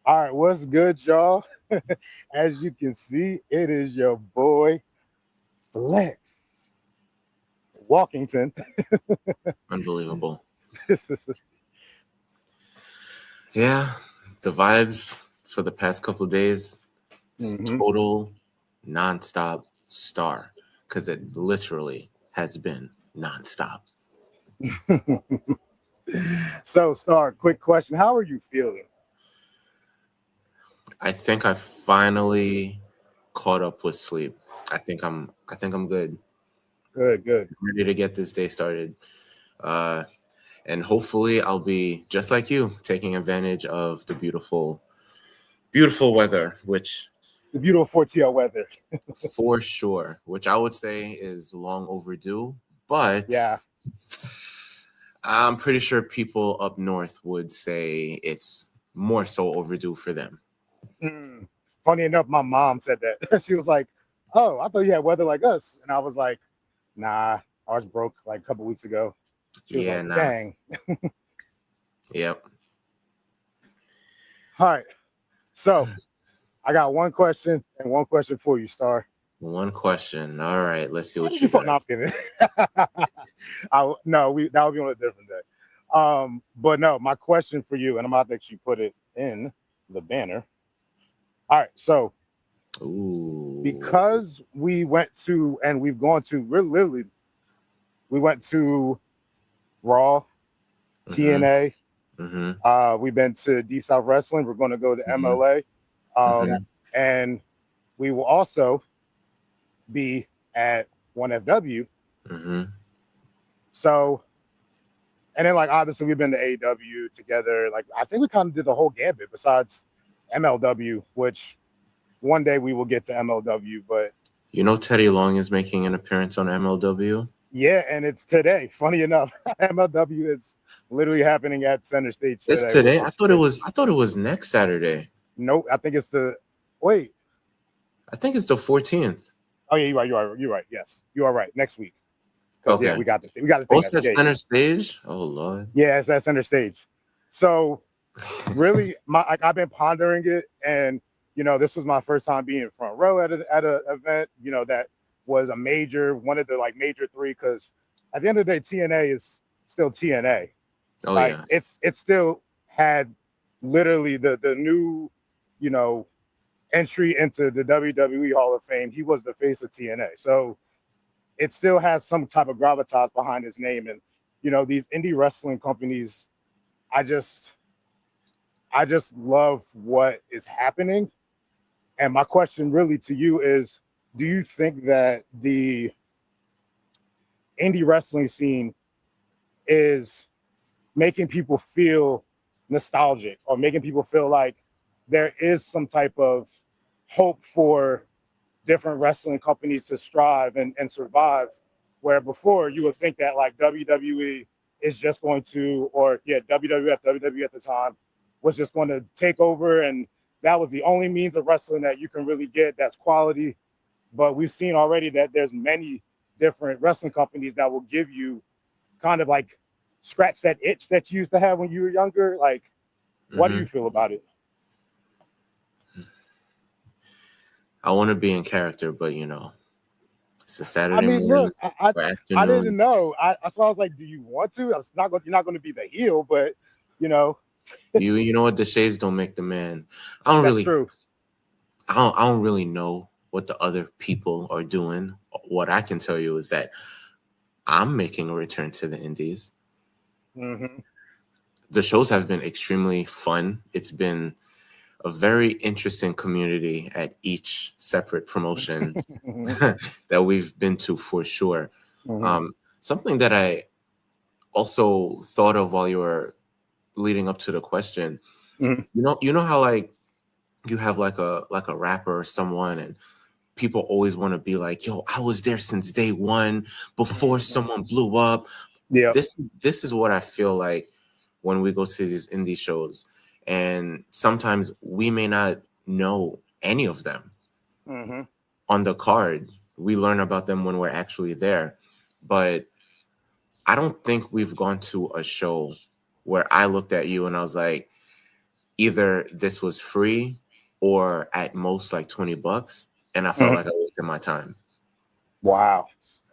All right, what's good, y'all? As you can see, it is your boy Flex Walkington. Unbelievable. Yeah, the vibes for the past couple of days is hmm total nonstop star because it literally has been nonstop. So, Star, quick question: how are you feeling? I think I finally caught up with sleep. I think I'm good. Good, good. Ready to get this day started. Uh, and hopefully I'll be just like you, taking advantage of the beautiful weather, which The beautiful 4TL weather. for sure, which I would say is long overdue, but Yeah. I'm pretty sure people up north would say it's more so overdue for them. Mm. Funny enough, my mom said that. She was like, "Oh, I thought you had weather like us," and I was like, "Nah, ours broke like a couple weeks ago." She was Yeah, like, nah. "Dang." Yep. All right. So I got one question and one question for you, Star. One question. All right, let's see How what did you you fuck? got. No, I'm kidding. No, we that would be on a different day. But no, my question for you, and I'm about to actually put it in the banner. All right, so Ooh. because we went to and we've gone to literally, we went to Raw, Mm-hmm. TNA. Mm-hmm. We've been to Deep South Wrestling. We're going to go to Mm-hmm. MLA, Mm-hmm. and we will also be at 1FW. Mm-hmm. So, and then like obviously we've been to AEW together. Like I think we kind of did the whole gambit besides MLW, which one day we will get to MLW. But You know Teddy Long is making an appearance on MLW? yeah, and it's today. Funny enough, MLW is literally happening at Center Stage It's today, which today. I is thought it crazy. was I thought it was next Saturday. Nope, I think it's the wait. I think it's the 14th. Oh yeah, you're right. You're right. Yes, you are right. Next week, because yeah, Okay. we got the Oh, thing. it's That at yeah, center stage? Oh Lord. yeah, it's at Center Stage. So really, my like I've been pondering it, and this was my first time being front row at a event. That was a major one of the like major three because at the end of the day, TNA is still TNA. Oh Like yeah. it's still had literally the new you know entry into the WWE Hall of Fame. He was the face of TNA, so it still has some type of gravitas behind his name. And these indie wrestling companies, I just I just love what is happening. And my question really to you is, do you think that the indie wrestling scene is making people feel nostalgic or making people feel like there is some type of hope for different wrestling companies to strive and survive? Where before you would think that like WWE is just going to, or yeah, WWE at the time was just going to take over, and that was the only means of wrestling that you can really get that's quality. But we've seen already that there's many different wrestling companies that will give you kind of like scratch that itch that you used to have when you were younger. Like, what do Mm-hmm. you feel about it? I want to be in character, but it's a I Saturday mean, morning look, or I didn't afternoon. know. So I was like, do you want to? It's not going. You're not going to be the heel, but you know You know what? The shades don't make the man. I don't that's really true. I don't really know what the other people are doing. What I can tell you is that I'm making a return to the indies. hmm The shows have been extremely fun. It's been a very interesting community at each separate promotion that we've been to for sure. hmm Something that I also thought of while you were leading up to the question, hmm you know how like you have like a rapper or someone and people always want to be like, yo, I was there since day one before someone blew up. Yeah. This is what I feel like when we go to these indie shows. And sometimes we may not know any of them hmm on the card. We learn about them when we're actually there. But I don't think we've gone to a show where I looked at you and I was like, either this was free or at most like $20, and I felt like I wasted my time. Wow.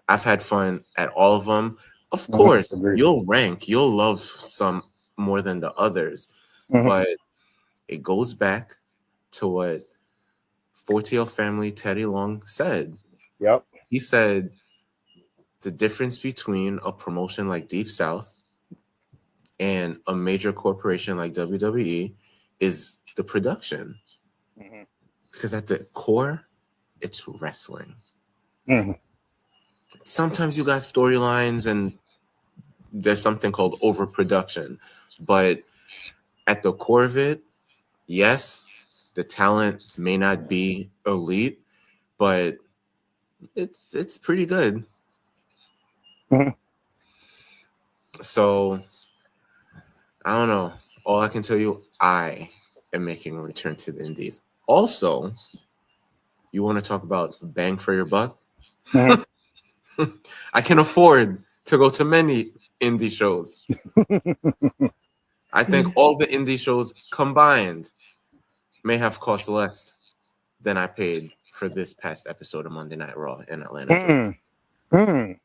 I've had fun at all of them. Of Mhm. course, Agreed. you'll love some more than the others, Mhm. but it goes back to what 4TL family Teddy Long said. Yep. He said the difference between a promotion like Deep South and a major corporation like WWE is the production. Mhm. Because at the core, it's wrestling. Mhm. Sometimes you got storylines and there's something called overproduction. But at the core of it, yes, the talent may not be elite, but it's pretty good. Mhm. So I don't know. All I can tell you, I am making a return to the indies. Also, you want to talk about bang for your buck? Mhm. I can afford to go to many indie shows. I think all the indie shows combined may have cost less than I paid for this past episode of Monday Night Raw in Atlanta, Georgia. Mhm.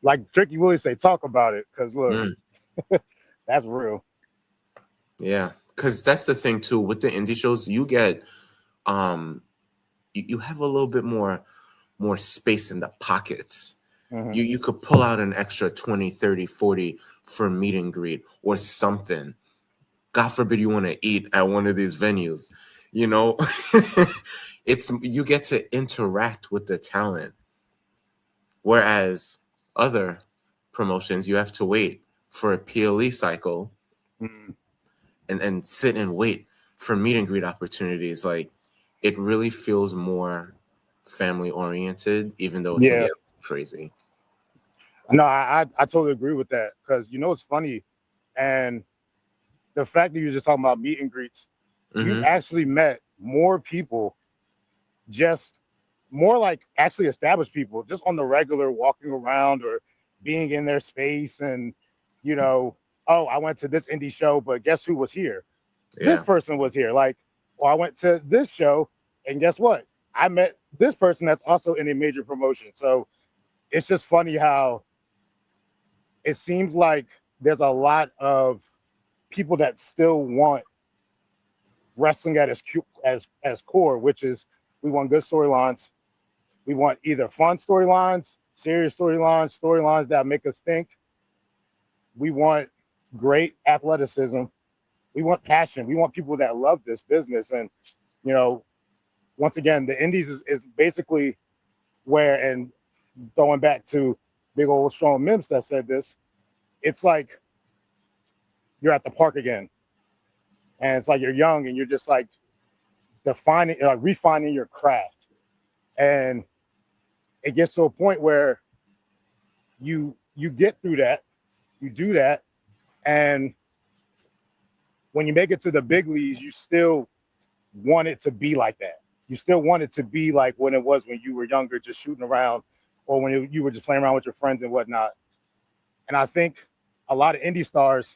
Like Tricky Willie say, talk about it, because look, Mm, that's real. yeah, because that's the thing too with the indie shows. You get you have a little bit more space in the pockets. Mhm. You could pull out an extra 20, 30, 40 for meet and greet or something. God forbid you want to eat at one of these venues. You know, it's you get to interact with the talent. Whereas other promotions, you have to wait for a PLE cycle Mhm. and sit and wait for meet and greet opportunities. Like it really feels more family oriented, even though it can Yeah. get crazy. No, I totally agree with that, because it's funny, and the fact that you're just talking about meet and greets, we've Mm-hmm. actually met more people, just more like actually established people, just on the regular, walking around or being in their space, and you know, oh, I went to this indie show, but guess who was here? This Yeah. person was here. Like, or I went to this show, and guess what? I met this person that's also in a major promotion. So it's just funny how it seems like there's a lot of people that still want wrestling at as core, which is we want good storylines. We want either fun storylines, serious storylines, storylines that make us think. We want great athleticism. We want passion. We want people that love this business. And, you know, once again, the Indies is basically where, and going back to big old strong Mims that said this, it's like you're at the park again. And it's like you're young and you're just like defining, like refining your craft. And it gets to a point where you get through that, you do that, and when you make it to the big leagues, you still want it to be like that. You still want it to be like when it was when you were younger, just shooting around, or when you were just playing around with your friends and whatnot. And I think a lot of indie stars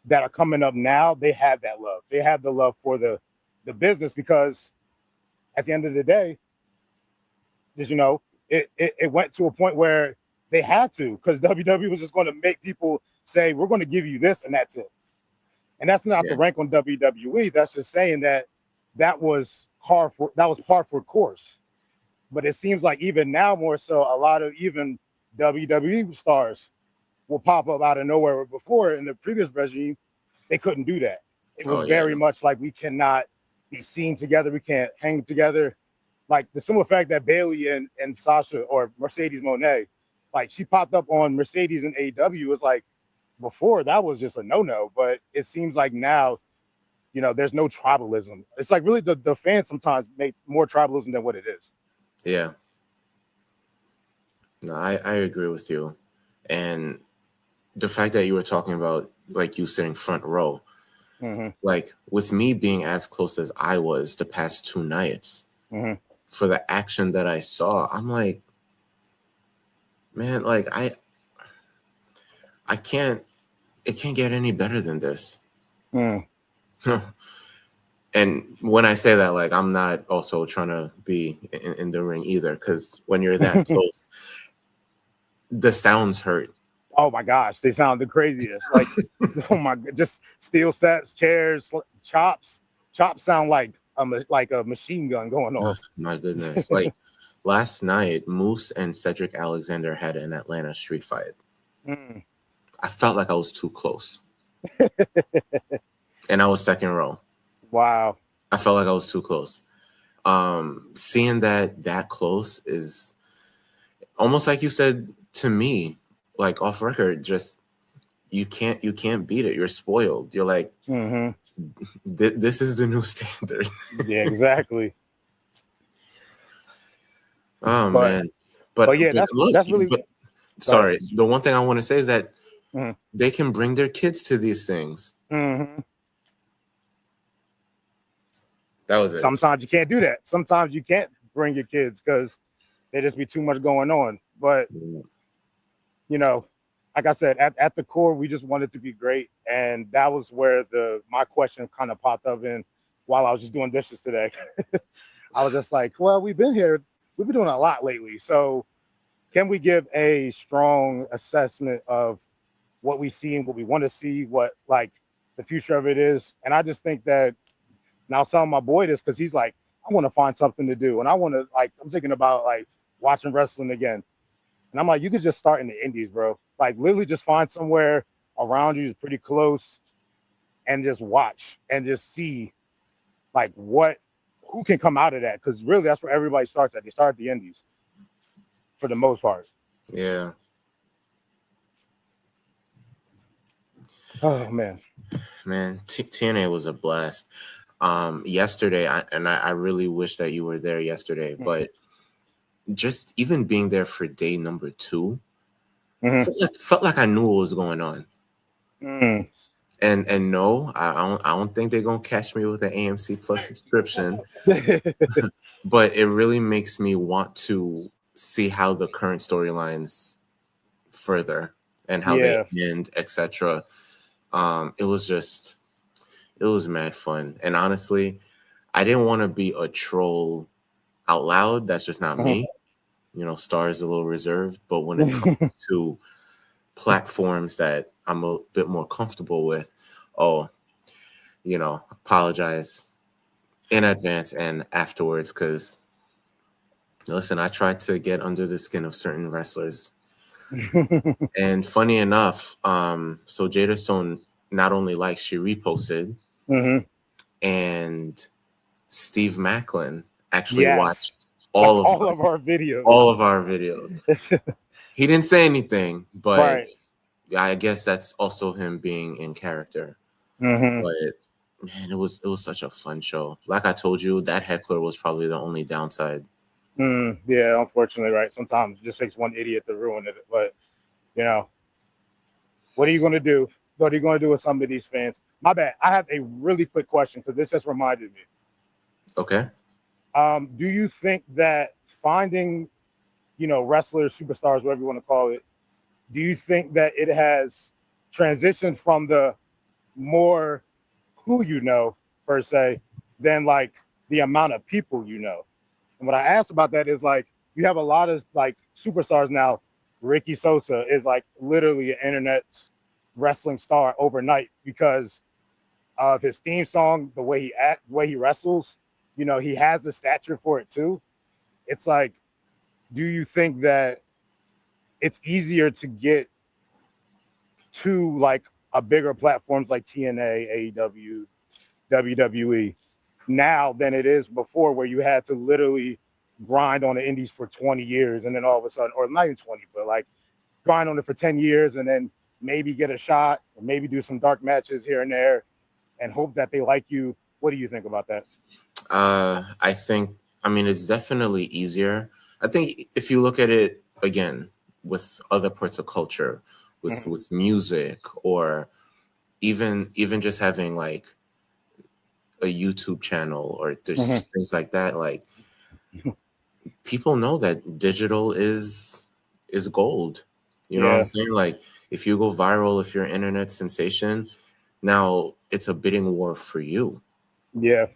that are coming up now, they have that love. They have the love for the business, because at the end of the day, just it went to a point where they had to, because WWE was just going to make people say, we're going to give you this and that's it. And that's not the Yeah. rank on WWE. That's just saying that that was par for course. But it seems like even now more so, a lot of even WWE stars will pop up out of nowhere. Where before, in the previous regime, they couldn't do that. It was Oh yeah. very much like, we cannot be seen together. We can't hang together. Like the simple fact that Bailey and Sasha, or Mercedes Moné, like she popped up on Mercedes and AEW, was like, before that was just a no-no. But it seems like now, there's no tribalism. It's like really the fans sometimes make more tribalism than what it is. Yeah. No, I agree with you. And the fact that you were talking about like you sitting front row, Mm-hmm. like with me being as close as I was the past 2 nights, Mm-hmm. for the action that I saw, I'm like, man, like I can't it can't get any better than this. Mm. And when I say that, like, I'm not also trying to be in the ring either, because when you're that close, the sounds hurt. Oh my gosh, they sound the craziest. Like, oh my, just steel steps, chairs, chops. Chops sound like a machine gun going off. My goodness. Like last night, Moose and Cedric Alexander had an Atlanta street fight. Mm. I felt like I was too close. And I was second row. Wow. I felt like I was too close. Seeing that close is almost like you said to me, like off record, just you can't beat it. You're spoiled. You're like, Mm-hmm. This is the new standard. Yeah, exactly. Oh But man. But yeah, that's really. but sorry. The one thing I want to say is that Mm-hmm. they can bring their kids to these things. Mm-hmm. That was it. Sometimes you can't do that. Sometimes you can't bring your kids because there just be too much going on. But you know, like I said, at the core, we just wanted to be great, and that was where my question kind of popped up in while I was just doing dishes today. I was just like, well, we've been doing a lot lately, so can we give a strong assessment of what we see and what we want to see, what like the future of it is? And I just think that, and I was telling my boy this because he's like, I want to find something to do, and I want to like, I'm thinking about like watching wrestling again. And I'm like, you could just start in the indies, bro. Like literally just find somewhere around you, pretty close, and just watch and just see like who can come out of that. Because really that's where everybody starts at. They start at the indies for the most part. Yeah. Oh man. Man, TNA was a blast. Yesterday, I really wish that you were there yesterday, but just even being there for day number 2, felt like I knew what was going on. Mm. And no, I don't think they're gonna catch me with an AMC Plus subscription, but it really makes me want to see how the current storylines further and how they end, etc. It was mad fun, and honestly, I didn't want to be a troll out loud. That's just not me. You know, Star is a little reserved, but when it comes to platforms that I'm a bit more comfortable with, apologize in advance and afterwards, because listen, I tried to get under the skin of certain wrestlers. And funny enough, so Jada Stone not only liked, she reposted, and Steve Macklin actually watched all of our videos. All of our videos. He didn't say anything, but I guess that's also him being in character. But man, it was such a fun show. Like I told you, that heckler was probably the only downside. Yeah, unfortunately, right. Sometimes it just takes one idiot to ruin it. But you know, what are you going to do? What are you going to do with some of these fans? My bad. I have a really quick question because this just reminded me. Okay. Do you think that finding, wrestlers, superstars, whatever you want to call it, do you think that it has transitioned from the more who you know, per se, than like the amount of people you know? And what I asked about that is like, you have a lot of like superstars now. Ricky Sosa is like literally an internet wrestling star overnight because of his theme song, the way he acts, the way he wrestles. He has the stature for it too. It's like, do you think that it's easier to get to like a bigger platforms like TNA, AEW, WWE now than it is before, where you had to literally grind on the indies for 20 years and then all of a sudden, or not even 20, but like grind on it for 10 years and then maybe get a shot or maybe do some dark matches here and there and hope that they like you? What do you think about that? I mean, it's definitely easier. I think if you look at it again with other parts of culture, with music, or even just having like a YouTube channel, or there's just things like that, like people know that digital is gold. You know what I'm saying? Like if you go viral, if you're an internet sensation, Now it's a bidding war for you. Yeah.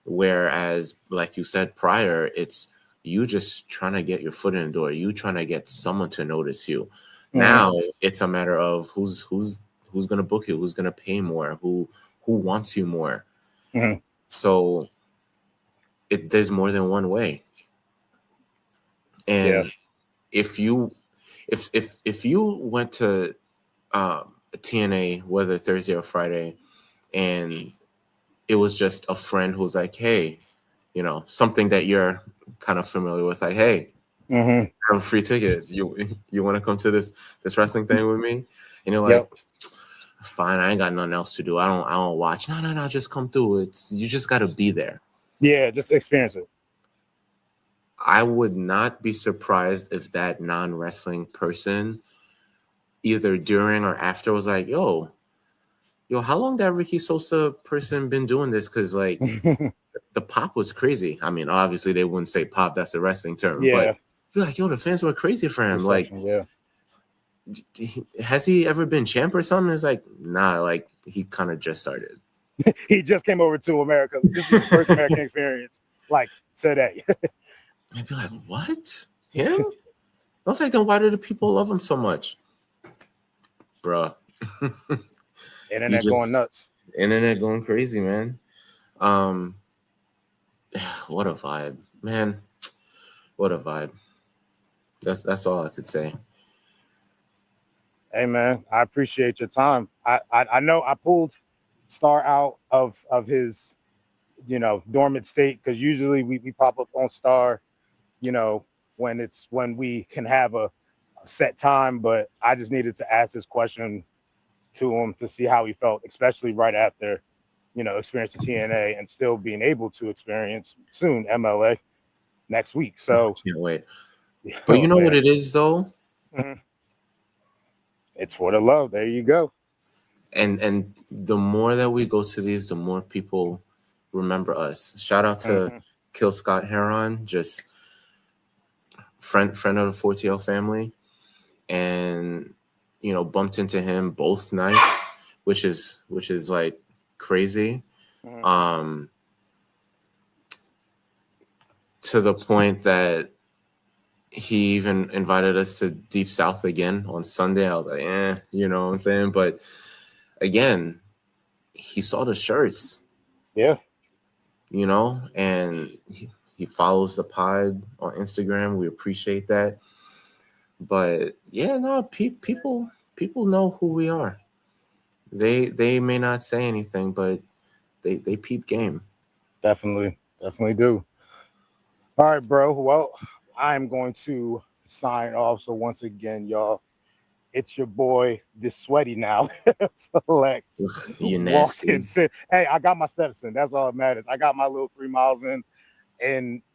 Whereas, like you said prior, it's you just trying to get your foot in the door, you trying to get someone to notice you. Now it's a matter of who's gonna book you, who's gonna pay more, who wants you more. So there's more than one way. And if you went to TNA, whether Thursday or Friday, and it was just a friend who's like, hey, you know, something that you're kind of familiar with, like, hey, I have a free ticket. You want to come to this wrestling thing with me? And you're like, fine, I ain't got nothing else to do. I don't watch. No, just come through. You just got to be there. Yeah, just experience it. I would not be surprised if that non-wrestling person, either during or after, was like, yo, how long that Ricky Sosa person been doing this? Because like the pop was crazy. I mean, obviously they wouldn't say pop, that's a wrestling term, but you're like, yo, the fans were crazy for him. Like, has he ever been champ or something? It's like, nah, like he kind of just started. He just came over to America. This is his first American experience, like today. I'd be like, what? Him? I was like, then why do the people love him so much? Bruh. Internet going nuts. Internet going crazy, man. What a vibe, man. What a vibe. That's all I could say. Hey man, I appreciate your time. I know I pulled Star out of his, you know, dormant state, because usually we pop up on Star, you know, when we can have a set time, but I just needed to ask this question to him to see how he felt, especially right after, you know, experiencing TNA and still being able to experience soon MLA next week. So can't wait. But you know what it is though? It's for the love. There you go. And the more that we go to these, the more people remember us. Shout out to Kill Scott Heron, just friend of the 4TL family, and you know, bumped into him both nights, which is like crazy. To the point that he even invited us to Deep South again on Sunday. I was like, you know what I'm saying? But again, he saw the shirts. Yeah. You know, and he follows the pod on Instagram. We appreciate that. But yeah, no, people know who we are. They may not say anything, but they peep game. Definitely do. All right, bro. Well, I'm going to sign off. So once again, y'all, it's your boy, this sweaty now, Flex. You nasty. Hey, I got my steps in. That's all that matters. I got my little 3 miles in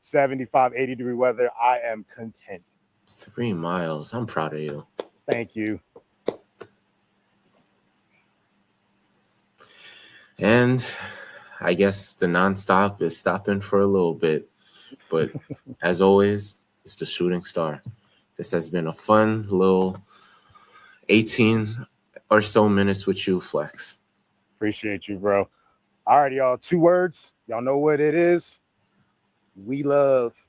75, 80-degree weather. I am content. 3 miles. I'm proud of you. Thank you. And I guess the nonstop is stopping for a little bit. But as always, it's the Shooting Star. This has been a fun little 18 or so minutes with you, Flex. Appreciate you, bro. All right, y'all. 2 words. Y'all know what it is. We love.